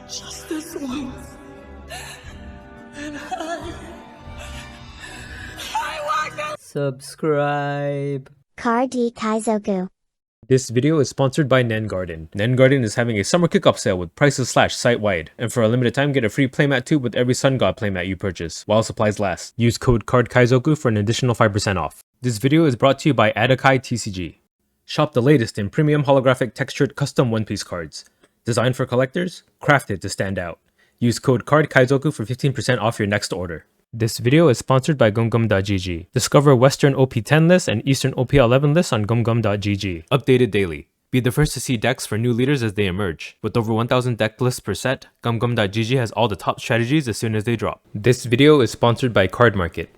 Just this once. And I want to subscribe. Kaizoku. This video is sponsored by Nengarden. Nengarden is having a summer kickoff sale with prices slashed site-wide, and for a limited time get a free playmat tube with every Sun God playmat you purchase, while supplies last. Use code Kaizoku for an additional 5% off. This video is brought to you by Adakai TCG. Shop the latest in premium holographic textured custom One Piece cards. Designed for collectors, crafted to stand out. Use code Kaizoku for 15% off your next order. This video is sponsored by gumgum.gg. Discover Western OP10 lists and Eastern OP11 lists on gumgum.gg. Updated daily. Be the first to see decks for new leaders as they emerge. With over 1,000 deck lists per set, gumgum.gg has all the top strategies as soon as they drop. This video is sponsored by Card Market,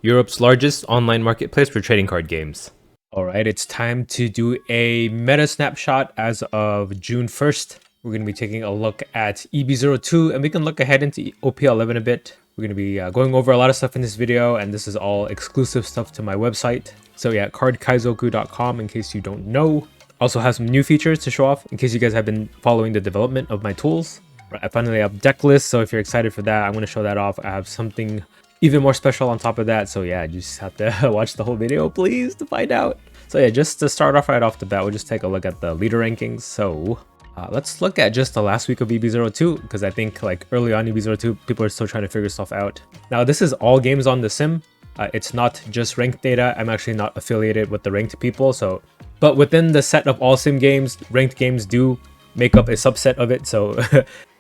Europe's largest online marketplace for trading card games. Alright, it's time to do a meta snapshot as of June 1st. We're going to be taking a look at EB02, and we can look ahead into OP11 a bit. We're going to be going over a lot of stuff in this video, and this is all exclusive stuff to my website. So yeah, cardkaizoku.com in case you don't know. Also have some new features to show off in case you guys have been following the development of my tools. I finally have Decklists, so if you're excited for that, I'm going to show that off. I have something even more special on top of that. So yeah, you just have to watch the whole video, please, to find out. So yeah, just to start off right off the bat, we'll just take a look at the leader rankings. So let's look at just the last week of EB02, because I think like early on EB02, people are still trying to figure stuff out. Now this is all games on the sim. It's not just ranked data. I'm actually not affiliated with the ranked people. So, but within the set of all sim games, ranked games do make up a subset of it. So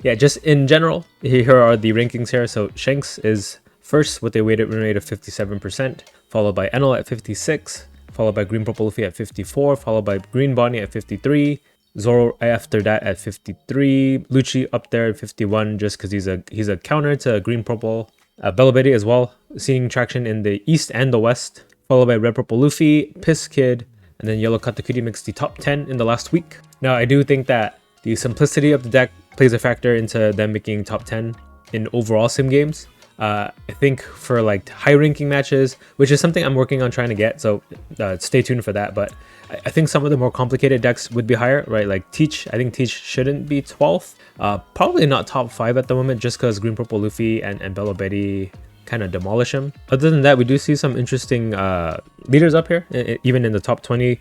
yeah, just in general, here are the rankings here. So Shanks is first with a weighted win rate of 57%, followed by Enel at 56, followed by Green Purple Luffy at 54, followed by Green Bonnie at 53, Zoro after that at 53, Lucci up there at 51 just because he's a counter to Green Purple. Bello Betty as well, seeing traction in the East and the West, followed by Red Purple Luffy, Piss Kid, and then Yellow Katakuri makes the top 10 in the last week. Now I do think that the simplicity of the deck plays a factor into them making top 10 in overall sim games. I think for like high ranking matches, which is something I'm working on trying to get, so stay tuned for that. But I think some of the more complicated decks would be higher, right? Like Teach, I think Teach shouldn't be 12th. Probably not top 5 at the moment, just because Green Purple Luffy and Bello Betty kind of demolish him. Other than that, we do see some interesting leaders up here, even in the top 20.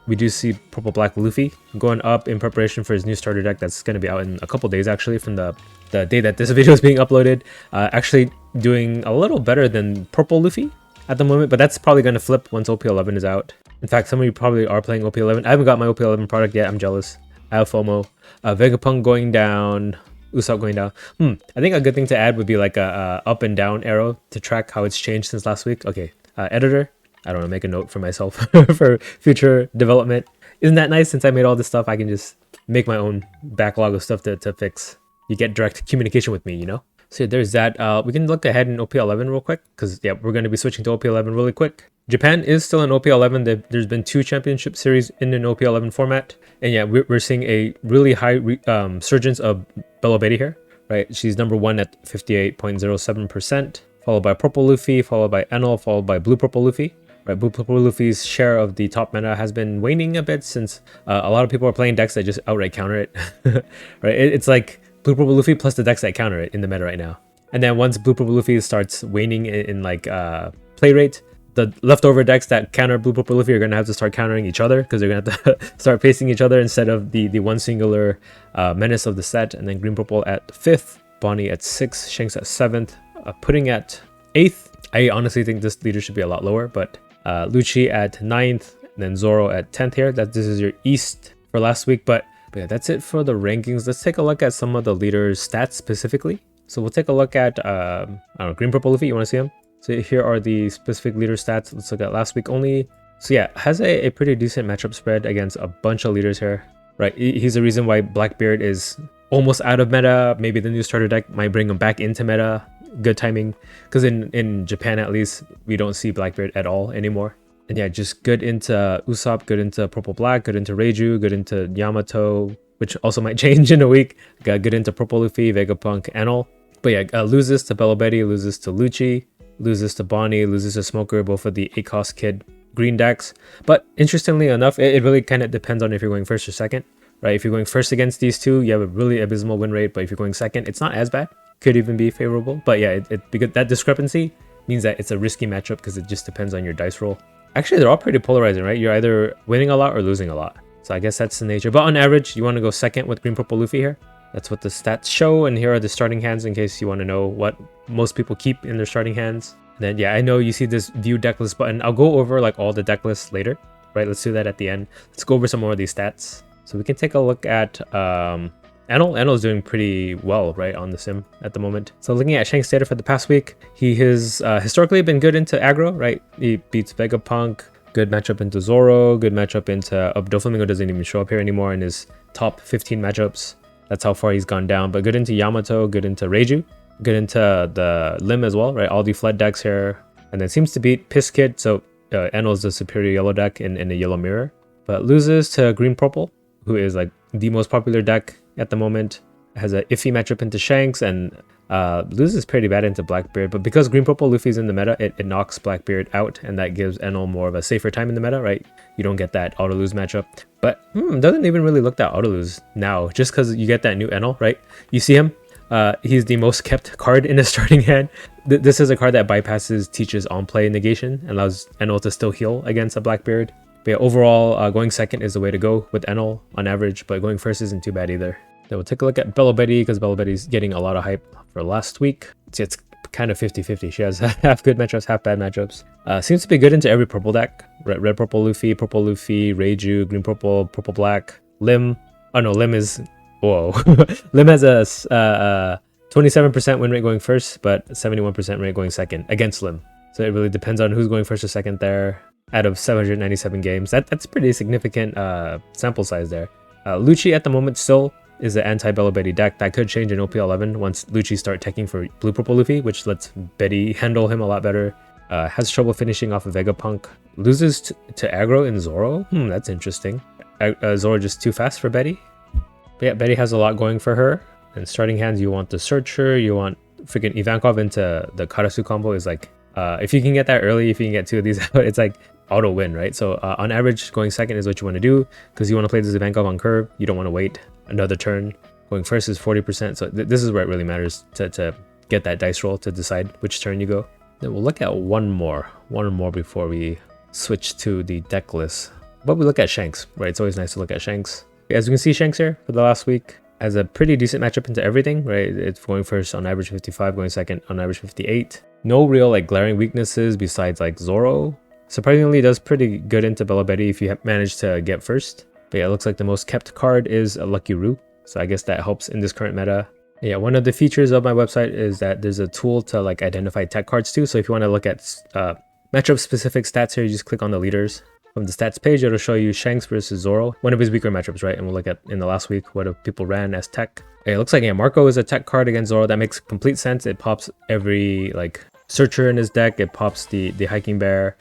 We do see Purple Black Luffy going up in preparation for his new starter deck that's going to be out in a couple days actually from the day that this video is being uploaded. Actually doing a little better than Purple Luffy at the moment, but that's probably going to flip once OP11 is out. In fact, some of you probably are playing OP11. I haven't got my OP11 product yet. I'm jealous. I have FOMO. Vegapunk going down. Usopp going down. I think a good thing to add would be like a up and down arrow to track how it's changed since last week. Okay, editor. I don't know, make a note for myself for future development. Isn't that nice? Since I made all this stuff, I can just make my own backlog of stuff to fix. You get direct communication with me, you know? So yeah, there's that. We can look ahead in OP11 real quick, because yeah, we're going to be switching to OP11 really quick. Japan is still in OP11. There's been 2 championship series in an OP11 format. And yeah, we're seeing a really high surgence of Bello Betty here, right? She's number 1 at 58.07%, followed by Purple Luffy, followed by Enel, followed by Blue Purple Luffy. Right, Blue Purple Luffy's share of the top meta has been waning a bit since a lot of people are playing decks that just outright counter it. Right, it's like Blue Purple Luffy plus the decks that counter it in the meta right now. And then once Blue Purple Luffy starts waning in like play rate, the leftover decks that counter Blue Purple Luffy are going to have to start countering each other, because they're going to have to start facing each other instead of the one singular menace of the set. And then Green Purple at 5th, Bonnie at 6th, Shanks at 7th, Pudding at 8th. I honestly think this leader should be a lot lower, but Lucci at 9th, and then Zoro at 10th here. This is your East for last week, but yeah, that's it for the rankings. Let's take a look at some of the leaders' stats specifically. So we'll take a look at I don't know, Green Purple Luffy. You want to see him? So here are the specific leader stats. Let's look at last week only. So yeah, has a pretty decent matchup spread against a bunch of leaders here, right? He's the reason why Blackbeard is almost out of meta. Maybe the new starter deck might bring him back into meta. Good timing, because in Japan at least we don't see Blackbeard at all anymore. And yeah, just good into Usopp, good into Purple Black, good into Reiju, good into Yamato, which also might change in a week. Got good into Purple Luffy, Vegapunk, Enel. But yeah, loses to Bello Betty, loses to Lucci, loses to Bonnie, loses to Smoker, both of the ACOS Kid green decks. But interestingly enough, it really kind of depends on if you're going first or second. right? If you're going first against these two, you have a really abysmal win rate, but if you're going second, it's not as bad. Could even be favorable. But yeah, because that discrepancy means that it's a risky matchup because it just depends on your dice roll. Actually, they're all pretty polarizing, right? You're either winning a lot or losing a lot. So I guess that's the nature. But on average, you want to go second with green purple Luffy here. That's what the stats show. And here are the starting hands in case you want to know what most people keep in their starting hands. And then yeah, I know you see this view deck list button. I'll go over like all the deck lists later, right? Let's do that at the end. Let's go over some more of these stats. So we can take a look at Enel. Enel's doing pretty well, right, on the sim at the moment. So looking at Shank's data for the past week, he has historically been good into aggro, right? He beats Vegapunk, good matchup into Zoro, good matchup into Doflamingo doesn't even show up here anymore in his top 15 matchups. That's how far he's gone down, but good into Yamato, good into Reiju, good into the Lim as well, right? All the flood decks here, and then seems to beat Piss Kid, so Enel's the superior yellow deck in the yellow mirror, but loses to green purple, who is like the most popular deck at the moment. Has a iffy matchup into Shanks and loses pretty bad into Blackbeard, but because green purple Luffy's in the meta, it knocks Blackbeard out, and that gives Enel more of a safer time in the meta, right? You don't get that auto lose matchup, but doesn't even really look that auto lose now, just because you get that new Enel, right? You see him, he's the most kept card in a starting hand. This is a card that bypasses Teach's on play negation and allows Enel to still heal against a Blackbeard. But yeah, overall, going second is the way to go with Enel on average, but going first isn't too bad either. Then we'll take a look at Bello Betty, because Bello Betty's getting a lot of hype for last week. It's kind of 50-50. She has half good matchups, half bad matchups. Seems to be good into every purple deck. Red purple Luffy, Reiju, green purple, purple black, Lim. Oh no, Lim is... Whoa. Lim has a 27% win rate going first, but 71% rate going second against Lim. So it really depends on who's going first or second there. Out of 797 games, that's pretty significant sample size there. Lucci at the moment still is an anti-Bello Betty deck. That could change in OP11 once Lucci start teching for blue purple Luffy, which lets Betty handle him a lot better. Has trouble finishing off of Vegapunk. Loses to aggro in Zoro. That's interesting. Zoro just too fast for Betty. But yeah, Betty has a lot going for her. And starting hands, you want the Searcher, you want freaking Ivankov into the Karasu combo is like, if you can get that early, if you can get two of these out, it's like auto win, right? So on average, going second is what you want to do, because you want to play this Ivankov on curve. You don't want to wait another turn. Going first is 40%. So this is where it really matters to get that dice roll to decide which turn you go. Then we'll look at one more before we switch to the deck list. But we look at Shanks, right? It's always nice to look at Shanks. As you can see, Shanks here for the last week has a pretty decent matchup into everything, right? It's going first on average 55, going second on average 58. No real like glaring weaknesses besides like Zoro. Surprisingly, does pretty good into Bello Betty if you manage to get first. But yeah, it looks like the most kept card is a Lucky Roo. So I guess that helps in this current meta. Yeah, one of the features of my website is that there's a tool to like identify tech cards too. So if you want to look at matchup specific stats here, you just click on the leaders. From the stats page, it'll show you Shanks versus Zoro, one of his weaker matchups, right? And we'll look at in the last week what people ran as tech. Yeah, it looks like Marco is a tech card against Zoro. That makes complete sense. It pops every like Searcher in his deck. It pops the Hiking Bear.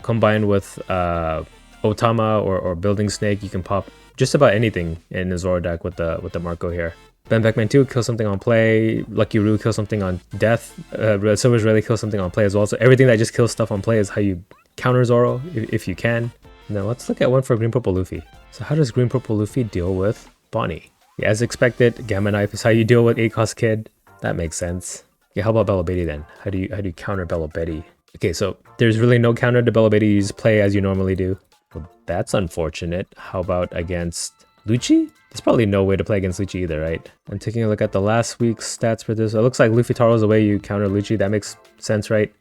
Combined with Otama or Building Snake, you can pop just about anything in the Zoro deck with the Marco here. Ben Beckman 2 kills something on play. Lucky Roo kills something on death. Silver's Rayleigh kills something on play as well. So everything that just kills stuff on play is how you counter Zoro if you can. Now let's look at one for green purple Luffy. So how does green purple Luffy deal with Bonnie? Yeah, as expected, Gamma Knife is how you deal with 8-cost Kid. That makes sense. Okay, how about Bello Betty then? How do you counter Bello Betty? Okay, so there's really no counter to Bello Betty. You just play as you normally do. Well, that's unfortunate. How about against Lucci? There's probably no way to play against Lucci either, right? I'm taking a look at the last week's stats for this. It looks like Luffy Taro's the way you counter Lucci. That makes sense, right?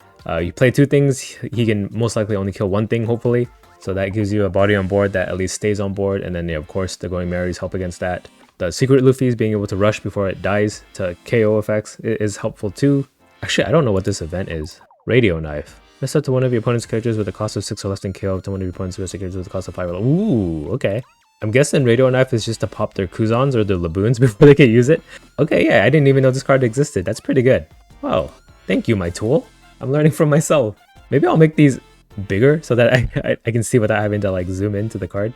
You play two things. He can most likely only kill one thing, hopefully. So that gives you a body on board that at least stays on board. And then, yeah, of course, the Going Merry's help against that. The secret Luffy's being able to rush before it dies to KO effects is helpful too. Actually, I don't know what this event is. Radio Knife. Mess up to one of your opponent's characters with a cost of 6 or less than KO up to one of your opponent's characters with a cost of 5 or less. Ooh, okay. I'm guessing Radio Knife is just to pop their Kuzans or their Laboons before they can use it. Okay, yeah, I didn't even know this card existed. That's pretty good. Wow, thank you, my tool. I'm learning from myself. Maybe I'll make these bigger so that I can see without having to like zoom into the card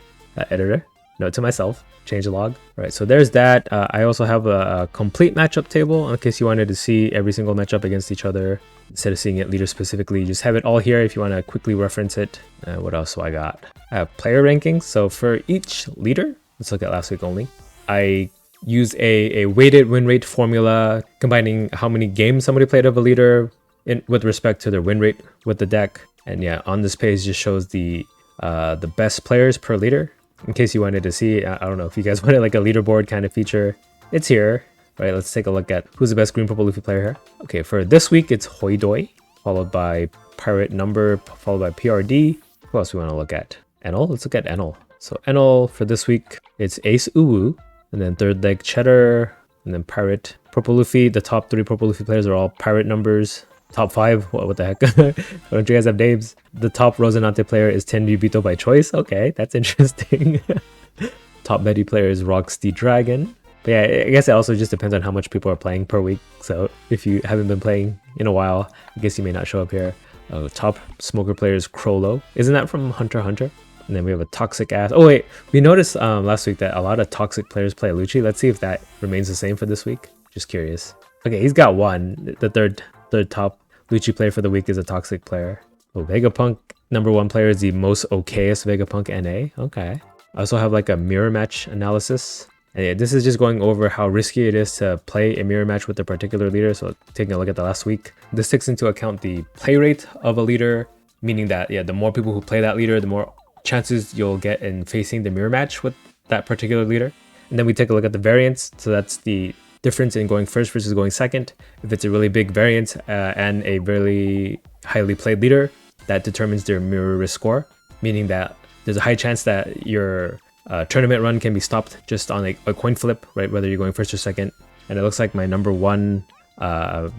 editor. Note to myself, change the log. All right, so there's that. I also have a complete matchup table in case you wanted to see every single matchup against each other. Instead of seeing it leader specifically, just have it all here if you want to quickly reference it. What else do I got? I have player rankings. So for each leader, Let's look at last week only. I used a weighted win rate formula combining how many games somebody played of a leader with respect to their win rate with the deck. And yeah, on this page just shows the best players per leader. In case you wanted to see, I don't know if you guys wanted like a leaderboard kind of feature, it's here. All right, let's take a look at who's the best green purple leafy player here. Okay, for this week it's Hoidoi, followed by Pirate Number, followed by PRD. Who else we want to look at? Enel. Let's look at Enel. So Enel for this week it's Ace Uwu, and then third leg Cheddar, and then Pirate Purple Luffy. The top 3 Purple Luffy players are all Pirate Numbers. Top 5, what the heck? Don't you guys have names? The top Rosinante player is Tenryubito by choice. Okay, that's interesting. Top Betty player is Roxy Dragon. But yeah, I guess it also just depends on how much people are playing per week. So if you haven't been playing in a while, I guess you may not show up here. Top Smoker player is Crollo. Isn't that from Hunter x Hunter? And then we have a toxic ass. Oh wait, we noticed last week that a lot of toxic players play Lucci. Let's see if that remains the same for this week. Just curious. Okay, he's got one. The third top Lucci player for the week is a toxic player. Oh, Vegapunk #1 player is the most okayest Vegapunk NA. Okay. I also have like a mirror match analysis. And yeah, this is just going over how risky it is to play a mirror match with a particular leader. So taking a look at the last week, this takes into account the play rate of a leader, meaning that yeah, the more people who play that leader, the more chances you'll get in facing the mirror match with that particular leader. And then we take a look at the variance. So that's the difference in going first versus going second. If it's a really big variance and a very highly played leader, that determines their mirror risk score, meaning that there's a high chance that your tournament run can be stopped just on a coin flip, right? Whether you're going first or second. And it looks like my #1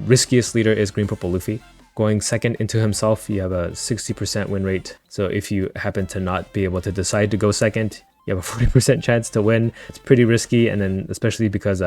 riskiest leader is Green Purple Luffy. Going second into himself, you have a 60% win rate. So if you happen to not be able to decide to go second, you have a 40% chance to win. It's pretty risky, and then especially because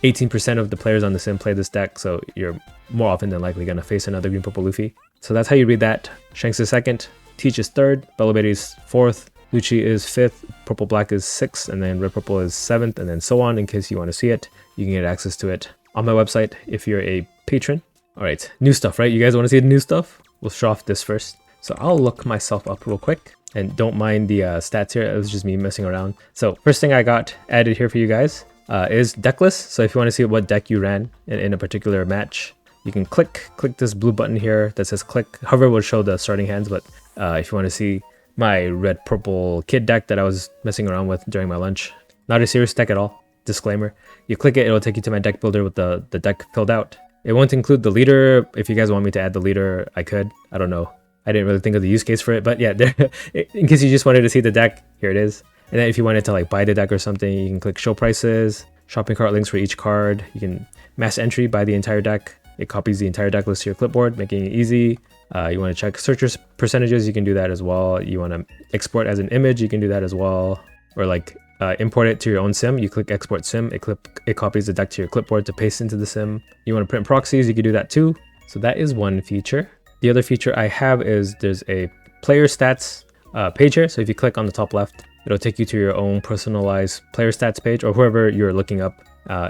18% of the players on the sim play this deck, so you're more often than likely going to face another Green Purple Luffy. So that's how you read that. Shanks is second, Teach is third, Bello Betty is fourth, Lucci is 5th, Purple Black is 6th, and then Red Purple is 7th, and then so on. In case you want to see it, you can get access to it on my website if you're a patron. All right, new stuff, right? You guys want to see the new stuff? We'll show off this first. So I'll look myself up real quick, and don't mind the stats here. It was just me messing around. So first thing I got added here for you guys is Decklists. So if you want to see what deck you ran in a particular match, you can click this blue button here that says click. However, it will show the starting hands, but if you want to see my red purple kid deck that I was messing around with during my lunch, not a serious deck at all, disclaimer. You click it, it'll take you to my deck builder with the deck filled out. It won't include the leader. If you guys want me to add the leader, I could. I don't know. I didn't really think of the use case for it, but yeah, there, in case you just wanted to see the deck, here it is. And then if you wanted to like buy the deck or something, you can click show prices, shopping cart links for each card. You can mass entry, buy the entire deck. It copies the entire deck list to your clipboard, making it easy. You want to check searchers percentages, you can do that as well. You want to export as an image, you can do that as well. Or like import it to your own sim, you click export sim, it copies the deck to your clipboard to paste into the sim. You want to print proxies, you can do that too. So that is one feature. The other feature I have is there's a player stats page here. So if you click on the top left, it'll take you to your own personalized player stats page, or whoever you're looking up.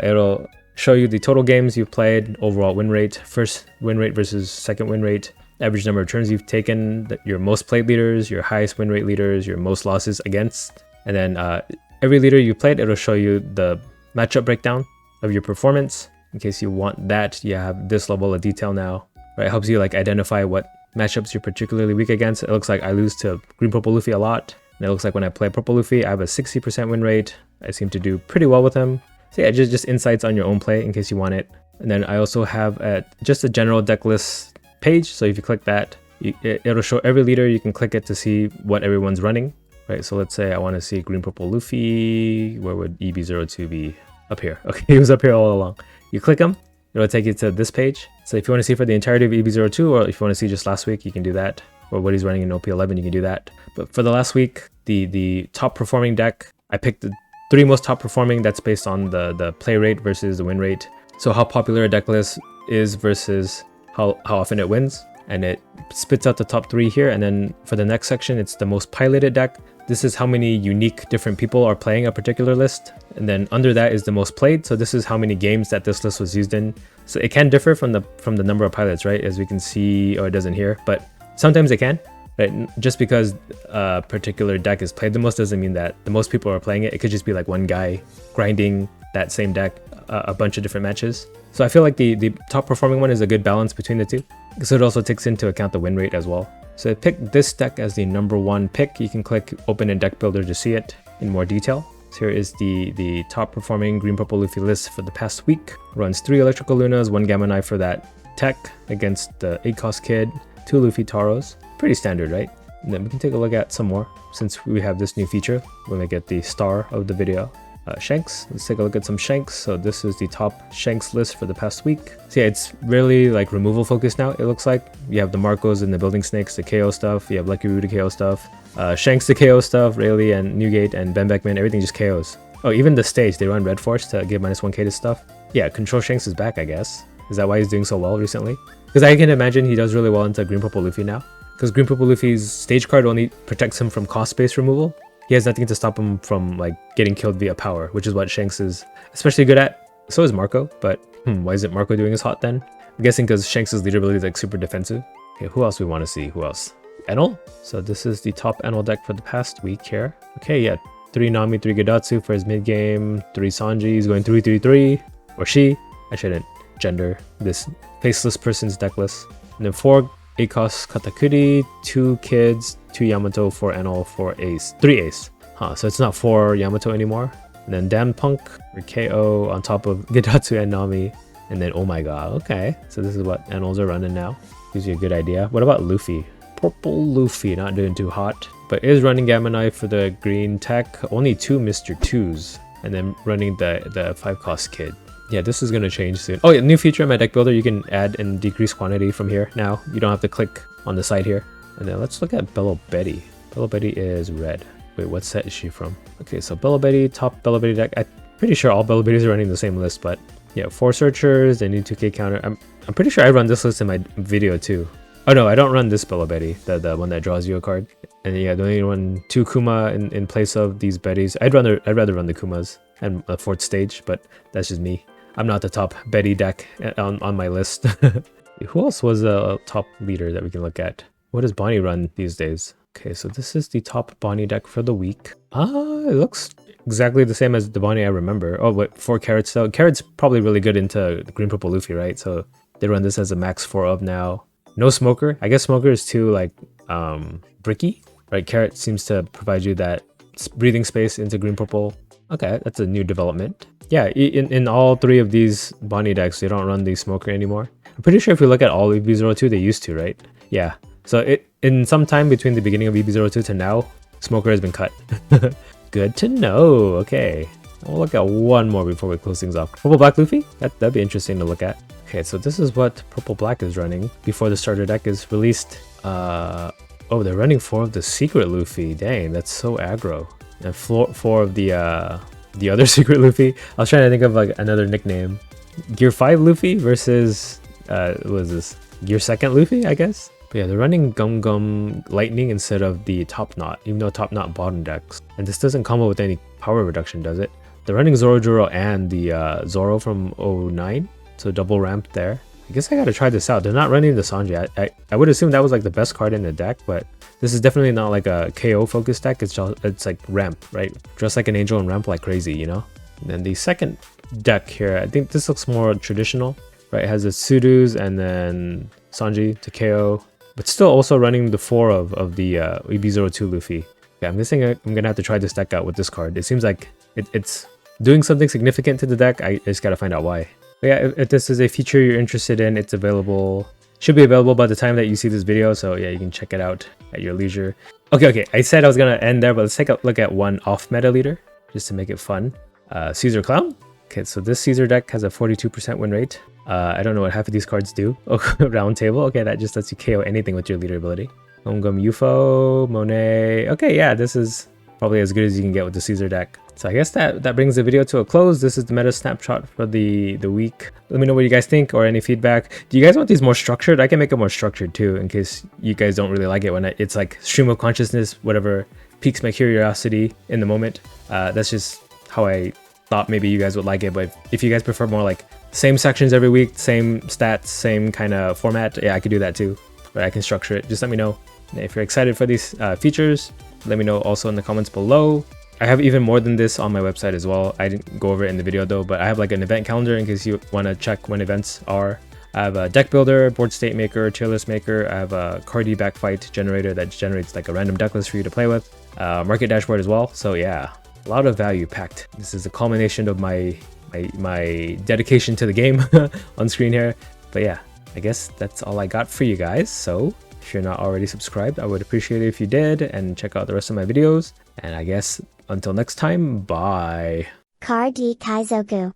It'll show you the total games you've played, overall win rate, first win rate versus second win rate, average number of turns you've taken, your most played leaders, your highest win rate leaders, your most losses against, and then every leader you played, it'll show you the matchup breakdown of your performance. In case you want that, you have this level of detail now. Right, it helps you like identify what matchups you're particularly weak against. It looks like I lose to Green Purple Luffy a lot, and it looks like when I play Purple Luffy, I have a 60% win rate. I seem to do pretty well with him. So yeah, just insights on your own play in case you want it. And then I also have just a general deck list page. So if you click that, it'll show every leader. You can click it to see what everyone's running. Right, so let's say I want to see Green Purple Luffy. Where would EB02 be? Up here. Okay, he was up here all along. You click him, it'll take you to this page. So if you want to see for the entirety of EB02, or if you want to see just last week, you can do that. Or what he's running in OP11, you can do that. But for the last week, the top performing deck, I picked the 3 most top performing. That's based on the play rate versus the win rate. So how popular a deck list is versus how often it wins. And it spits out the top 3 here. And then for the next section, it's the most piloted deck. This is how many unique different people are playing a particular list. And then under that is the most played. So this is how many games that this list was used in. So it can differ from the number of pilots, right? As we can see, or it doesn't here, but sometimes it can. right? Just because a particular deck is played the most doesn't mean that the most people are playing it. It could just be like one guy grinding that same deck a bunch of different matches. So I feel like the top performing one is a good balance between the two, because it also takes into account the win rate as well. So I picked this deck as the #1 pick. You can click open in deck builder to see it in more detail. So here is the top performing green purple Luffy list for the past week. Runs 3 electrical Lunas, 1 Gamma Knife for that tech against the 8 cost kid, 2 Luffy Taros. Pretty standard, right? And then we can take a look at some more since we have this new feature when we get the star of the video. Shanks, let's take a look at some Shanks. So this is the top Shanks list for the past week. So yeah, it's really like removal focused now, it looks like. You have the Marcos and the Building Snakes to KO stuff, you have Lucky Roo to KO stuff, Shanks to KO stuff, Rayleigh and Newgate and Ben Beckman, everything just KOs. Oh, even the stage, they run Red Force to give -1k to stuff. Yeah, Control Shanks is back, I guess. Is that why he's doing so well recently? Because I can imagine he does really well into Green Purple Luffy now. Because Green Purple Luffy's stage card only protects him from cost-based removal. He has nothing to stop him from like getting killed via power, which is what Shanks is especially good at. So is Marco, but why isn't Marco doing his hot then? I'm guessing because Shanks' leader ability is like super defensive. Okay, who else we want to see? Who else? Enel? So this is the top Enel deck for the past week here. Okay, yeah, 3 Nami, 3 Gadatsu for his mid game, 3 Sanji, he's going 3-3-3, or she. I shouldn't gender this faceless person's deck list. And then 4 Akos Katakuri, 2 kids, 2 Yamato, 4 Enel, 4 Ace, 3 Ace. Huh, so it's not 4 Yamato anymore. And then Damn Punk or KO on top of Gadatsu and Nami. And then oh my god, okay. So this is what Enels are running now. Gives you a good idea. What about Luffy? Purple Luffy, not doing too hot. But is running Gamma Knife for the green tech. Only 2 Mr. 2s. And then running the 5 cost kid. Yeah, this is going to change soon. Oh yeah, new feature in my deck builder. You can add and decrease quantity from here now. You don't have to click on the side here. And then let's look at Bello Betty. Bello Betty is red. Wait, what set is she from? Okay, so Bello Betty, top Bello Betty deck. I'm pretty sure all Bello Betties are running the same list, but yeah, 4 searchers, they need 2k counter. I'm pretty sure I run this list in my video too. Oh no, I don't run this Bello Betty, the one that draws you a card. And yeah, the only run 2 Kuma in place of these Bettys. I'd rather run the Kumas and a 4th stage, but that's just me. I'm not the top Betty deck on my list. Who else was a top leader that we can look at? What does Bonnie run these days? Okay, so this is the top Bonnie deck for the week. It looks exactly the same as the Bonnie I remember. Oh, but 4 Carrots though. Carrots probably really good into Green Purple Luffy, right? So they run this as a max 4 of now. No Smoker. I guess Smoker is too like bricky, right? Carrot seems to provide you that breathing space into Green Purple. Okay, that's a new development. Yeah, in all 3 of these Bonnie decks, they don't run the Smoker anymore. I'm pretty sure if you look at all EB02, they used to, right? Yeah. So in some time between the beginning of EB02 to now, Smoker has been cut. Good to know. Okay. We'll look at one more before we close things off. Purple Black Luffy? That'd be interesting to look at. Okay, so this is what Purple Black is running before the starter deck is released. Oh, they're running 4 of the Secret Luffy. Dang, that's so aggro. And 4 of the other Secret Luffy. I was trying to think of like another nickname. Gear 5 Luffy versus what was this? Gear 2nd Luffy, I guess? But yeah, they're running Gum Gum Lightning instead of the Top Knot, even though Top Knot bottom decks. And this doesn't combo with any power reduction, does it? They're running Zorojuro and the Zoro from 09, so double ramp there. I guess I gotta try this out. They're not running the Sanji. I would assume that was like the best card in the deck, but this is definitely not like a KO focused deck. It's like ramp, right? Dress like an angel and ramp like crazy, you know? And then the second deck here, I think this looks more traditional, right? It has the Sudus and then Sanji to KO, but still also running the 4 of the EB02 Luffy. Yeah, I'm guessing I'm gonna have to try this deck out with this card. It seems like it's doing something significant to the deck. I just gotta find out why. But yeah, if this is a feature you're interested in, it's available. Should be available by the time that you see this video. So yeah, you can check it out at your leisure. Okay. I said I was gonna end there, but let's take a look at one off meta leader just to make it fun. Caesar Clown. Okay, so this Caesar deck has a 42% win rate. I don't know what half of these cards do. Oh, round table. Okay, that just lets you KO anything with your leader ability. Gum UFO, Monet. Okay, yeah, this is probably as good as you can get with the Caesar deck. So I guess that brings the video to a close. This is the meta snapshot for the week. Let me know what you guys think or any feedback. Do you guys want these more structured? I can make it more structured too, in case you guys don't really like it when it's like stream of consciousness, whatever piques my curiosity in the moment. That's just how I thought maybe you guys would like it. But if you guys prefer more like same sections every week, same stats, same kind of format, yeah, I could do that too. But I can structure it. Just let me know. If you're excited for these features, let me know also in the comments below. I have even more than this on my website as well. I didn't go over it in the video though, but I have like an event calendar in case you want to check when events are. I have a deck builder, board state maker, tier list maker. I have a Cardi backfight generator that generates like a random deck list for you to play with. Market dashboard as well. So yeah, a lot of value packed. This is a culmination of my dedication to the game on screen here. But yeah, I guess that's all I got for you guys. So if you're not already subscribed, I would appreciate it if you did, and check out the rest of my videos. And I guess until next time, bye. Kaizoku.